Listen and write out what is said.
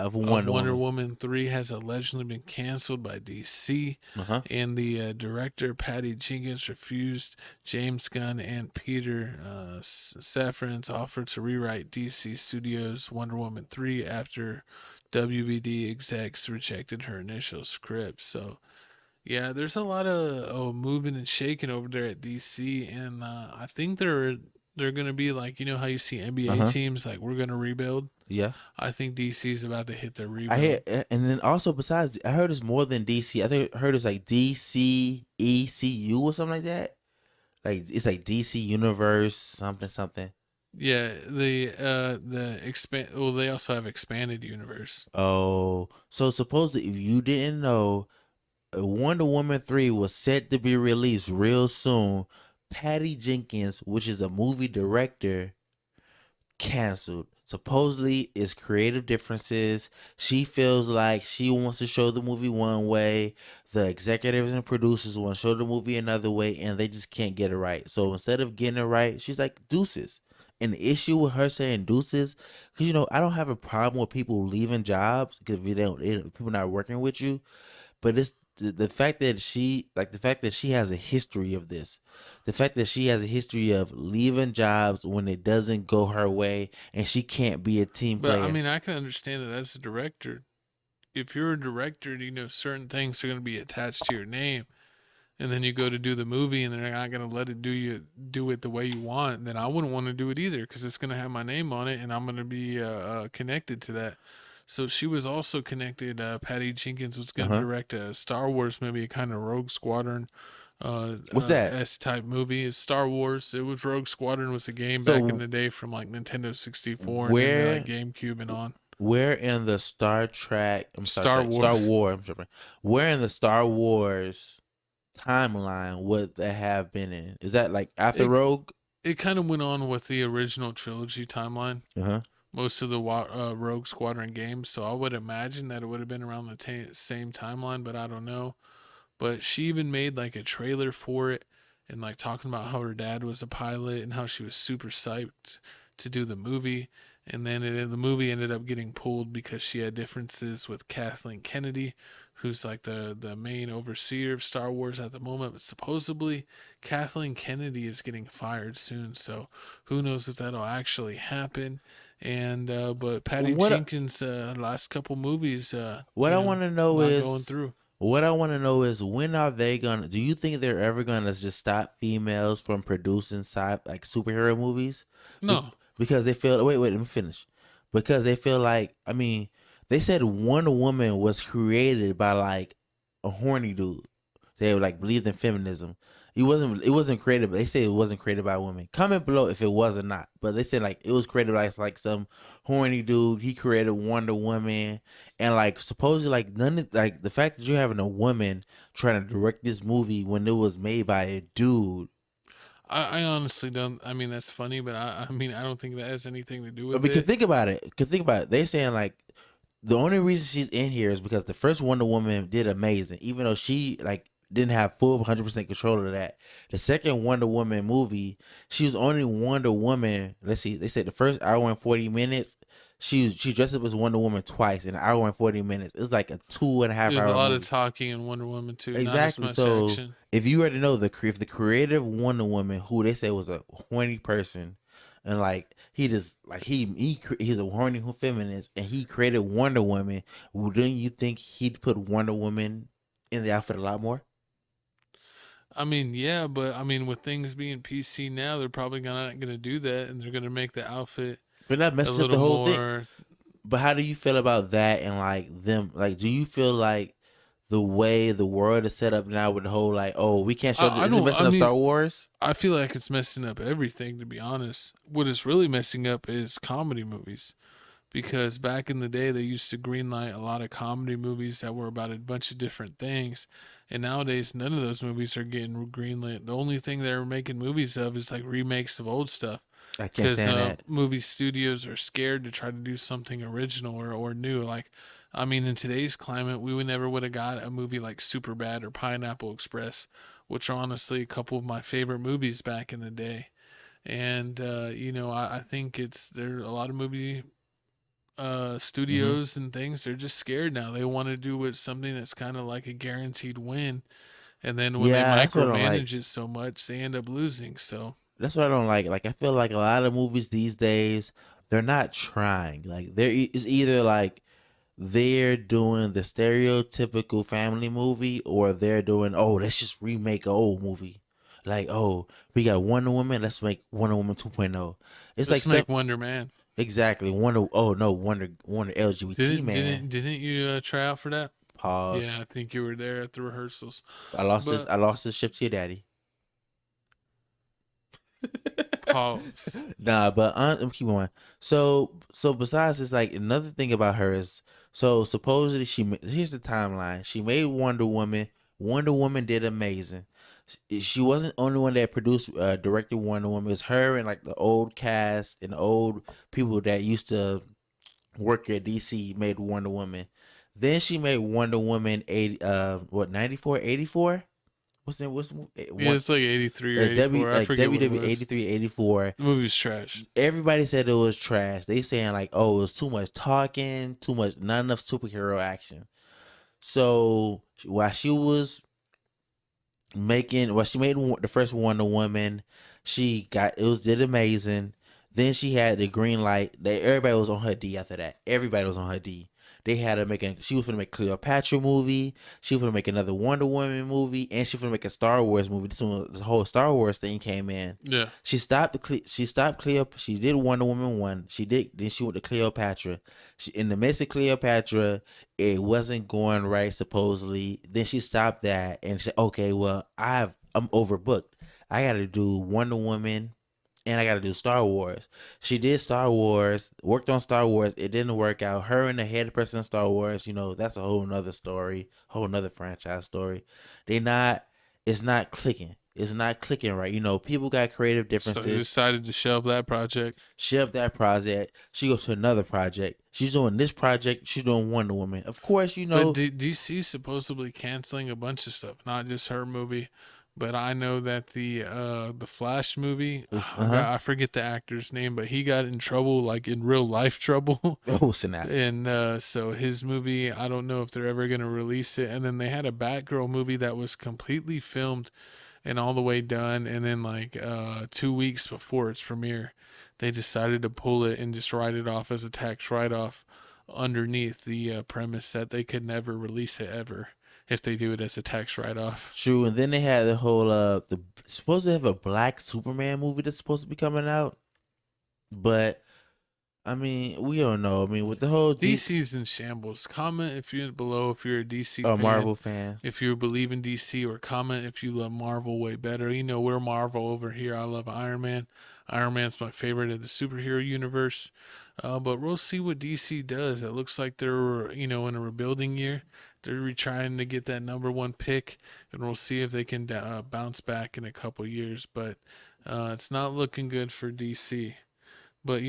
of of Wonder Wonder Woman. Woman 3 has allegedly been canceled by DC, Uh huh. and the director, Patty Jenkins, refused James Gunn and Peter Safran's offer to rewrite DC Studios' Wonder Woman 3 after WBD execs rejected her initial script. So, yeah, there's a lot of moving and shaking over there at DC, and I think they're gonna be like, you know how you see Uh NBA huh. teams like, we're gonna rebuild. Yeah. I think DC is about to hit their I hear, rebuild. and then also besides, I heard it's more than DC. I think I heard it's like DCECU or something like that. Like it's like DC Universe something something. Yeah, the expand. Well, they also have expanded universe. Oh, so supposedly, if you didn't know, Wonder Woman 3 was set to be released real soon. Patty Jenkins, which is a movie director, canceled. Supposedly, it's creative differences. She feels like she wants to show the movie one way. The executives and producers want to show the movie another way, and they just can't get it right. So instead of getting it right, she's like, deuces. And the issue with her saying deuces, because I don't have a problem with people leaving jobs because if you don't, people not working with you, but it's the fact that she has a history of this, the fact that she has a history of leaving jobs when it doesn't go her way, and she can't be a team But I player. mean, I can understand that as a director. If you're a director, you know certain things are going to be attached to your name, and then you go to do the movie, and they're not going to let it do it the way you want. Then I wouldn't want to do it either because it's going to have my name on it, and I'm going to be connected to that. So she was also connected. Patty Jenkins was Uh going to huh. direct a Star Wars movie, a kind of Rogue Squadron What's that? S type movie. It's Star Wars. It was Rogue Squadron was a game back in So the day from like Nintendo 64 and into like where GameCube and on. where in the Star Star Wars. Wars, I'm sorry, where in the Star Wars timeline would that have been in? Is that like after It Rogue? it kind of went on with the original trilogy timeline. Uh huh. Most of the Rogue Squadron games, so I would imagine that it would have been around the same timeline, but I don't know. But she even made like a trailer for it and like talking about how her dad was a pilot and how she was super psyched to do the movie. And then the movie ended up getting pulled because she had differences with Kathleen Kennedy, who's like the main overseer of Star Wars at the moment. But supposedly Kathleen Kennedy is getting fired soon, so who knows if that'll actually happen. And but Patty What Jenkins' last couple movies, What I want to know not going is, through. when are they gonna? Do you think they're ever gonna just stop females from producing like superhero movies? Be- No, because they feel. Wait, let me finish. Because they feel like, I mean, they said Wonder Woman was created by like a horny dude. They like believed in feminism. It wasn't created. They say it wasn't created by women. Comment below if it was or not. But they said like it was created by like some horny dude. He created Wonder Woman, and like supposedly like none of like the fact that you're having a woman trying to direct this movie when it was made by a dude. I honestly don't. I mean, that's funny, but I mean, I don't think that has anything to do But with we could it. think about it. Could think about it. They saying like the only reason she's in here is because the first Wonder Woman did amazing, even though she like didn't have full 100% control of that. The second Wonder Woman movie, she was only Wonder Woman. Let's see, they said the first hour and 40 minutes, she dressed up as Wonder Woman twice in an hour and 40 minutes. It's like a two and a half There's a hour lot of movie. talking in Wonder Woman 2, not as Exactly. much So action. if you already know if the creative Wonder Woman, who they say was a horny person, and like he just like he's a horny feminist, and he created Wonder Woman, wouldn't you think he'd put Wonder Woman in the outfit a lot more? I mean, yeah, but I mean, with things being PC now, they're probably not gonna do that, and they're gonna make the outfit But that a messes up the little whole thing. more. But how do you feel about that and like them? Like, do you feel like the way the world is set up now with the whole like, oh, we can't show this? I Is it don't. I messing up mean, Star Wars? I feel like it's messing up everything. To be honest, what it's really messing up is comedy movies. Because back in the day they used to greenlight a lot of comedy movies that were about a bunch of different things, and nowadays none of those movies are getting greenlit. The only thing they're making movies of is like remakes of old stuff, I can't because stand that. movie studios are scared to try to do something original or new. Like, I mean, in today's climate, we would never would have got a movie like Superbad or Pineapple Express, which are honestly a couple of my favorite movies back in the day. And I think it's there are a lot of movie Hmm. studios and things, they're just scared now. They want to do it something that's kind of like a guaranteed win, and then when they Yeah, that's what I don't like. micromanage it so much, they end up losing. So That's what I don't like. Like I feel like a lot of movies these days, they're not trying. Like it's either like they're doing the stereotypical family movie or they're doing, oh, let's just remake an old movie. Like, oh, we got Wonder Woman, let's make Wonder Woman 2.0. It's like let's stuff. make Wonder Man. Exactly. Wonder, oh no, Wonder LGBT man. Didn't you try out for that? Yeah, Pause. I think you were there at the rehearsals. I But lost this ship to your daddy. pause. Nah, but let me keep going. So besides this, like another thing about her is, so supposedly here's the timeline. She made Wonder Woman. Wonder Woman did amazing. She wasn't the only one that produced, directed Wonder Woman. It's her and like the old cast and the old people that used to work at DC made Wonder Woman. Then she made Wonder Woman 80, what, 94, 84. What's that? Yeah, One, it's like 83 or 84. I like forget what it WW was. 83, 84. The movie's trash. Everybody said it was trash. They saying like, oh, it was too much talking, too much, not enough superhero action. So while she was making, well, she made the first Wonder Woman. She got, it was, did amazing. Then she had the green light. That everybody was on her D after that. Everybody was on her D. They had her making. She was gonna make Cleopatra movie. She was gonna make another Wonder Woman movie, and she was gonna make a Star Wars movie. This whole Star Wars thing came in. Yeah. She stopped she stopped Cleopatra. She did Wonder Woman 1. She did, then she went to Cleopatra. She, in the midst of Cleopatra, it wasn't going right supposedly. Then she stopped that and said, "Okay, well, I'm overbooked. I got to do Wonder Woman and I got to do Star Wars." She did Star Wars, worked on Star Wars. It didn't work out. Her and the head person of Star Wars, that's a whole nother story, whole nother franchise story. They not, it's not clicking. It's not clicking right. People got creative So they differences. decided to shelve that project. Shelf that project. She goes to another project. She's doing this project. She's doing Wonder Woman. Of course, But DC supposedly canceling a bunch of stuff, not just her movie. But I know that the Flash movie, uh huh. I forget the actor's name, but he got in trouble, like in real life trouble. Oh snap! And so his movie, I don't know if they're ever going to release it. And then they had a Batgirl movie that was completely filmed and all the way done. And then, like 2 weeks before its premiere, they decided to pull it and just write it off as a tax write off underneath the premise that they could never release it ever if they do it as a tax write off. True. And then they had the whole the supposed to have a Black Superman movie that's supposed to be coming out, but I mean we don't know. I mean with the whole DC's in shambles. Comment if you're below if you're a DC fan, Marvel fan. if you believe in DC, or comment if you love Marvel way better. You know, we're Marvel over here. I love Iron Man. Iron Man's my favorite of the superhero universe. But we'll see what DC does. It looks like they're, in a rebuilding year. They're trying to get that number one pick, and we'll see if they can bounce back in a couple years. But it's not looking good for DC. But